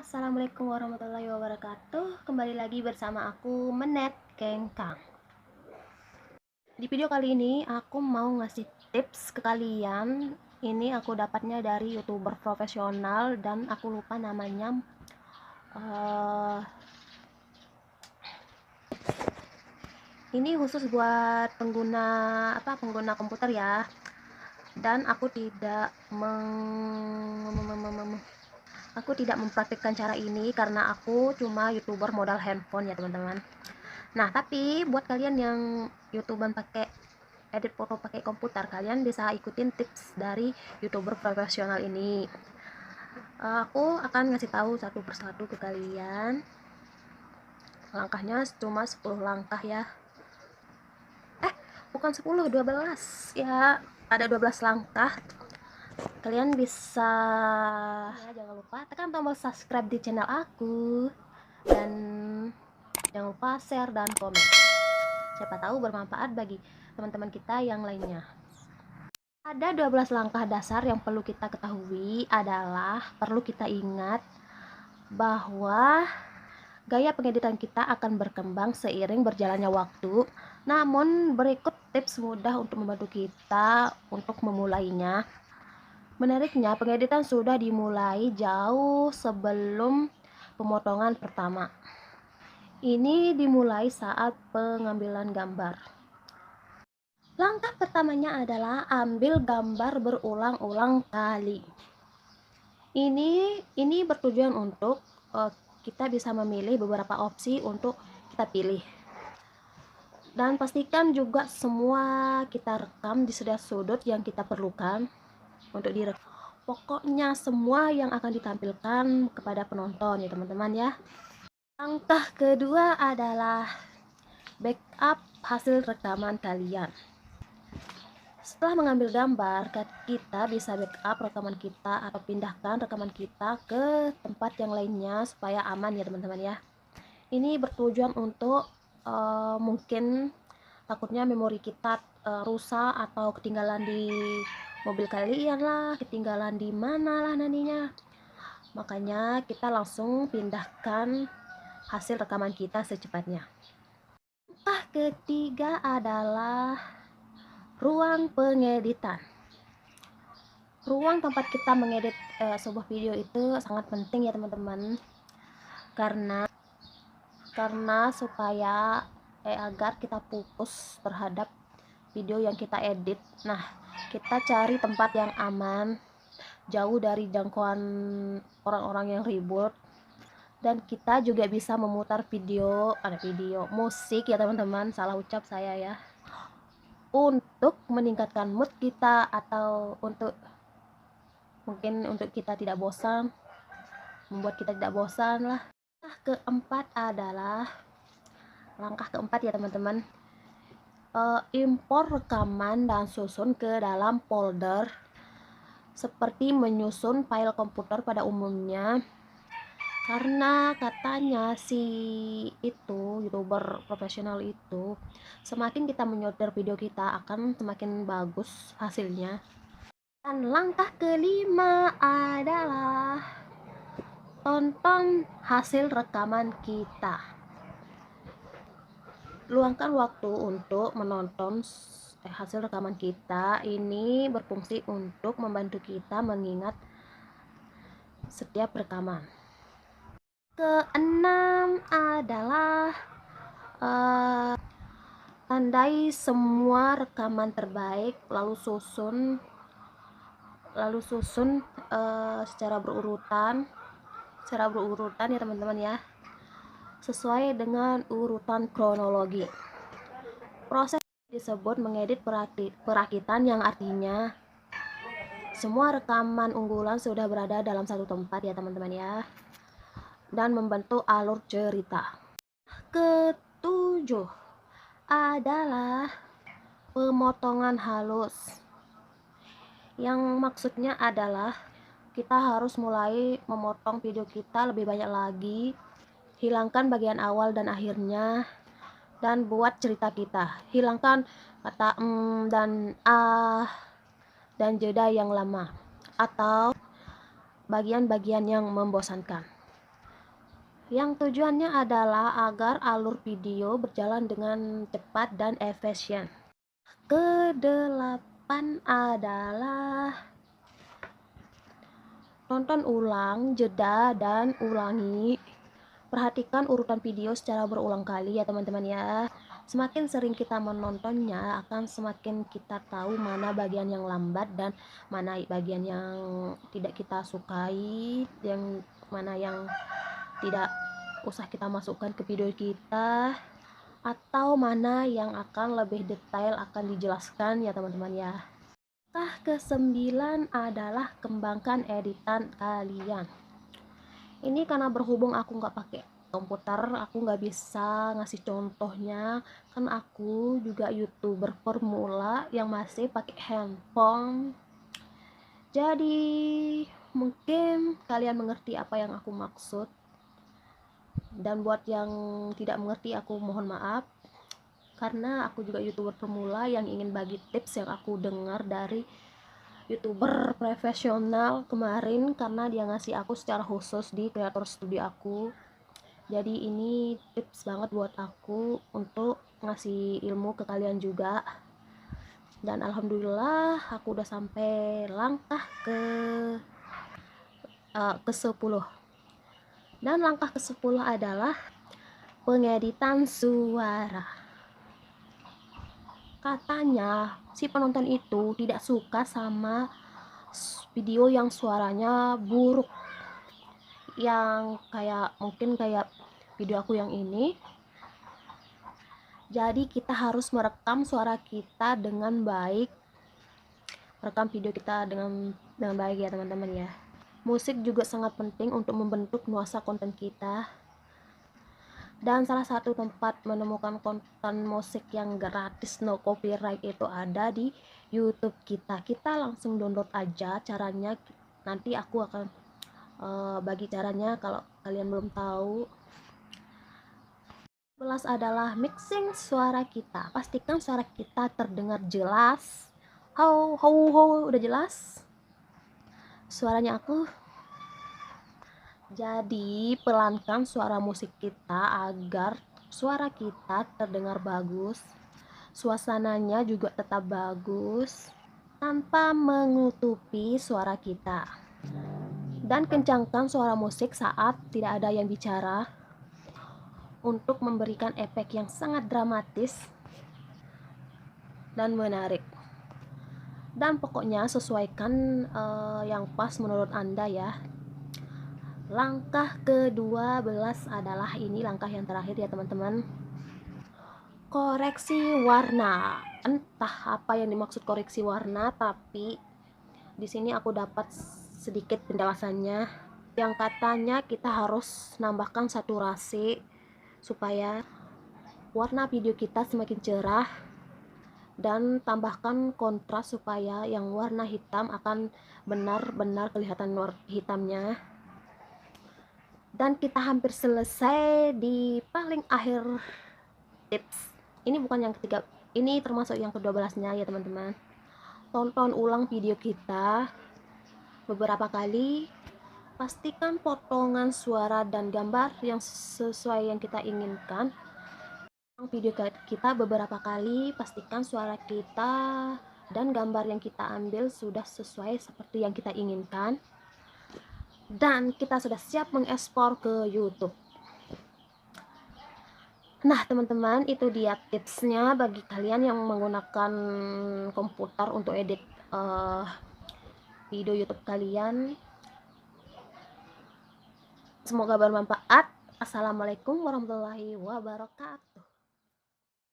Assalamualaikum warahmatullahi wabarakatuh. Kembali lagi bersama aku Menet Kengkang. Di video kali ini aku mau ngasih tips ke kalian. Ini aku dapatnya dari YouTuber profesional dan aku lupa namanya. Ini khusus buat pengguna komputer ya. Dan aku tidak mempraktikkan cara ini karena aku cuma YouTuber modal handphone ya teman-teman. Nah, tapi buat kalian yang YouTuber pakai edit foto pakai komputer, kalian bisa ikutin tips dari YouTuber profesional ini. Aku akan ngasih tahu satu persatu ke kalian. Langkahnya cuma 10 langkah ya. Bukan 10, 12 ya. Ada 12 langkah. Kalian bisa ya, jangan lupa tekan tombol subscribe di channel aku dan jangan lupa share dan komen, siapa tahu bermanfaat bagi teman-teman kita yang lainnya. Ada 12 langkah dasar yang perlu kita ketahui. Perlu kita ingat bahwa gaya pengeditan kita akan berkembang seiring berjalannya waktu. Namun berikut tips mudah untuk membantu kita untuk memulainya. Menariknya, pengeditan sudah dimulai jauh sebelum pemotongan pertama. Ini dimulai saat pengambilan gambar. Langkah pertamanya adalah ambil gambar berulang-ulang kali. Ini bertujuan untuk kita bisa memilih beberapa opsi untuk kita pilih. Dan pastikan juga semua kita rekam di setiap sudut yang kita perlukan untuk direkam. Pokoknya semua yang akan ditampilkan kepada penonton ya teman-teman ya. Langkah kedua adalah backup hasil rekaman kalian. Setelah mengambil gambar, kita bisa backup rekaman kita atau pindahkan rekaman kita ke tempat yang lainnya supaya aman ya teman-teman ya. Ini bertujuan untuk mungkin takutnya memori kita rusak atau ketinggalan di mobil kalian lah, ketinggalan di mana lah nantinya. Makanya kita langsung pindahkan hasil rekaman kita secepatnya. Langkah ketiga adalah ruang pengeditan. Ruang tempat kita mengedit sebuah video itu sangat penting ya teman-teman, karena supaya agar kita fokus terhadap video yang kita edit. Nah, kita cari tempat yang aman, jauh dari jangkauan orang-orang yang ribut, dan kita juga bisa memutar video musik ya teman-teman, salah ucap saya ya, untuk meningkatkan mood kita atau mungkin untuk kita tidak bosan, membuat kita tidak bosan lah. Langkah keempat ya teman-teman, impor rekaman dan susun ke dalam folder seperti menyusun file komputer pada umumnya. Karena katanya YouTuber profesional itu, semakin kita menyortir video kita akan semakin bagus hasilnya. Dan langkah kelima adalah tonton hasil rekaman kita. Luangkan waktu untuk menonton hasil rekaman kita. Ini berfungsi untuk membantu kita mengingat setiap rekaman. Keenam adalah tandai semua rekaman terbaik, lalu susun secara berurutan ya teman-teman ya, sesuai dengan urutan kronologi. Proses disebut mengedit perakitan, yang artinya semua rekaman unggulan sudah berada dalam satu tempat ya teman-teman ya, dan membentuk alur cerita. Ketujuh adalah pemotongan halus, yang maksudnya adalah kita harus mulai memotong video kita lebih banyak lagi, hilangkan bagian awal dan akhirnya, dan buat cerita kita. Hilangkan kata dan dan jeda yang lama atau bagian-bagian yang membosankan. yang tujuannya adalah agar alur video berjalan dengan cepat dan efisien. Kedelapan adalah tonton ulang, jeda, dan ulangi. Perhatikan urutan video secara berulang kali ya teman-teman ya. Semakin sering kita menontonnya, akan semakin kita tahu mana bagian yang lambat dan mana bagian yang tidak kita sukai, yang mana yang tidak usah kita masukkan ke video kita, atau mana yang akan lebih detail akan dijelaskan ya teman-teman ya. Kesembilan adalah kembangkan editan kalian. Ini karena berhubung aku nggak pakai komputer, aku nggak bisa ngasih contohnya, kan aku juga youtuber pemula yang masih pakai handphone, jadi mungkin kalian mengerti apa yang aku maksud, dan buat yang tidak mengerti aku mohon maaf, karena aku juga youtuber pemula yang ingin bagi tips yang aku dengar dari youtuber profesional kemarin, karena dia ngasih aku secara khusus di creator studio aku. Jadi ini tips banget buat aku untuk ngasih ilmu ke kalian juga. Dan alhamdulillah aku udah sampai langkah ke 10. Dan langkah ke 10 adalah pengeditan suara. Katanya si penonton itu tidak suka sama video yang suaranya buruk, yang mungkin kayak video aku yang ini. Jadi kita harus merekam suara kita dengan baik, rekam video kita dengan baik ya teman-teman ya. Musik juga sangat penting untuk membentuk nuansa konten kita. Dan salah satu tempat menemukan konten musik yang gratis no copyright itu ada di YouTube kita. Kita langsung download aja caranya. Nanti aku akan bagi caranya kalau kalian belum tahu. 11 adalah mixing suara kita. Pastikan suara kita terdengar jelas. Ho, udah jelas suaranya aku. Jadi pelankan suara musik kita agar suara kita terdengar bagus, suasananya juga tetap bagus tanpa menutupi suara kita. Dan kencangkan suara musik saat tidak ada yang bicara untuk memberikan efek yang sangat dramatis dan menarik. Dan pokoknya sesuaikan yang pas menurut Anda ya. Langkah ke-12 adalah ini langkah yang terakhir ya teman-teman. Koreksi warna. Entah apa yang dimaksud koreksi warna, tapi di sini aku dapat sedikit penjelasannya. Yang katanya kita harus nambahkan saturasi supaya warna video kita semakin cerah, dan tambahkan kontras supaya yang warna hitam akan benar-benar kelihatan hitamnya. Dan kita hampir selesai di paling akhir tips. Ini bukan yang ketiga, ini termasuk yang ke-12 nya ya teman-teman. Tonton ulang video kita beberapa kali. Pastikan potongan suara dan gambar yang sesuai yang kita inginkan. Video kita beberapa kali, pastikan suara kita dan gambar yang kita ambil sudah sesuai seperti yang kita inginkan. Dan kita sudah siap mengekspor ke YouTube. Nah teman-teman, itu dia tipsnya bagi kalian yang menggunakan komputer untuk edit video YouTube kalian. Semoga bermanfaat. Assalamualaikum warahmatullahi wabarakatuh.